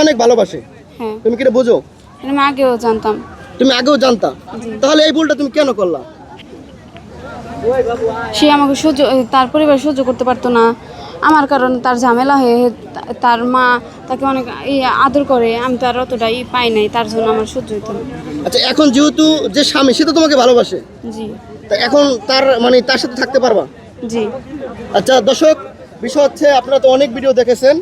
অনেক ভালোবাসে। হ্যাঁ, তুমি কি এটা বুঝো? আমি আগেও জানতাম। তুমি আগেও জানতা, তাহলে এই ভুলটা তুমি কেন করলা? সে আমাকে সহ্য, তার পরিবার সহ্য করতে পারতো না আমার কারণে, তার ঝামেলা হয়ে তার মা তাকে অনেক আদর করে, আমি তো আর অতটা পাই নাই, তার জন্য আমার সহ্য হতো না। আচ্ছা, এখন যেহেতু যে স্বামী সে তো তোমাকে ভালোবাসে, জি তা এখন তার মানে তার সাথে থাকতে পারবা? জি। আচ্ছা দর্শক, বিষয় হচ্ছে আপনারা তো অনেক ভিডিও দেখেছেন,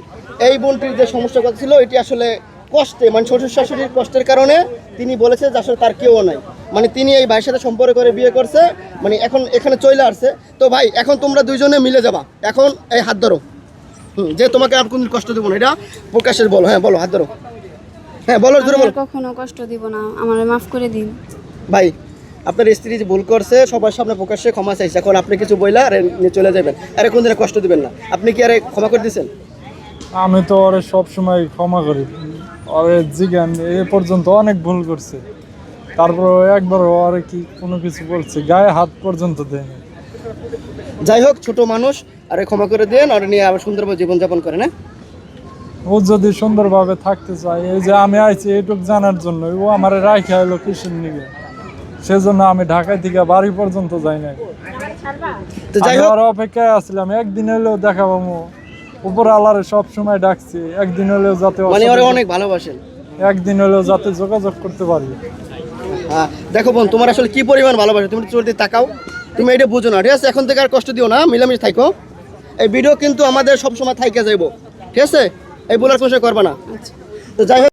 এই বোনটির যে সমস্যা কথা ছিল এটি আসলে কষ্টে, মানে শ্বশুর শাশুড়ির কষ্টের কারণে তিনি বলেছে যে আসলে তার কেউ নাই, মানে তিনি এই ভাইয়ের সাথে সম্পর্ক করে বিয়ে করছে, মানে এখন এখানে চলে আসছে। তো ভাই এখন তোমরা দুইজনে মিলে যাবা, এখন এই হাত ধরো। যে তোমাকে আর কোনো কষ্ট দেবো না, এটা প্রকাশের বলো। হ্যাঁ বলো, হাত ধরো। হ্যাঁ বলো, জোরে আমি বলো। আর কখনো কষ্ট দিব না, আমার মাফ করে দিন। ভাই আপনার স্ত্রী যে ভুল করছে সবার সামনে প্রকাশ্যে ক্ষমা চাইছে, এখন আপনি কিছু বইলা আর নিয়ে চলে যাবেন, আরে কোনদিন কষ্ট দিবেন না। আপনি কি আরে ক্ষমা করে দিয়েছেন? আমি তো ওরে সব সময় ক্ষমা করি, ওরে জিজ্ঞান এ পর্যন্ত অনেক ভুল করছে, তারপর একবার ওরে কি কোনো কিছু বলছে, গায়ে হাত পর্যন্ত দেয়নি। যাই হোক, ছোট মানুষ, আরে ক্ষমা করে দেন, আর নিয়ে আবার সুন্দরভাবে জীবনযাপন করেন। হ্যাঁ ও যদি সুন্দরভাবে থাকতে চায়, এই যে আমি আইছি এইটুক জানার জন্য, ও আমার রাইখা এলো কিসের নিগে, সেজন্য আমি ঢাকা থেকে বাড়ি পর্যন্ত যাই নাই। তো যাই আমি হোক, ওর অপেক্ষায় আসছিলাম, একদিন হলেও দেখা পাবো, উপর আল্লাহরে সব সময় ডাকছি, একদিন হলেও যাতে ওর মানে সাথে ওরা অনেক ভালোবাসেন। একদিন হলেও যাতে যোগাযোগ করতে পারি। হ্যাঁ দেখো বোন, তোমার আসলে কি পরিমাণ ভালোবাসে তুমি চোর দিয়ে তাকাও, তুমি এটা বুঝো না, ঠিক আছে? এখন থেকে আর কষ্ট দিও না, মিলামিশে থাকো। এই ভিডিও কিন্তু আমাদের সবসময় থাইকে যাইব, ঠিক আছে? এই বলার কোনো করবা না। তো যাই হোক।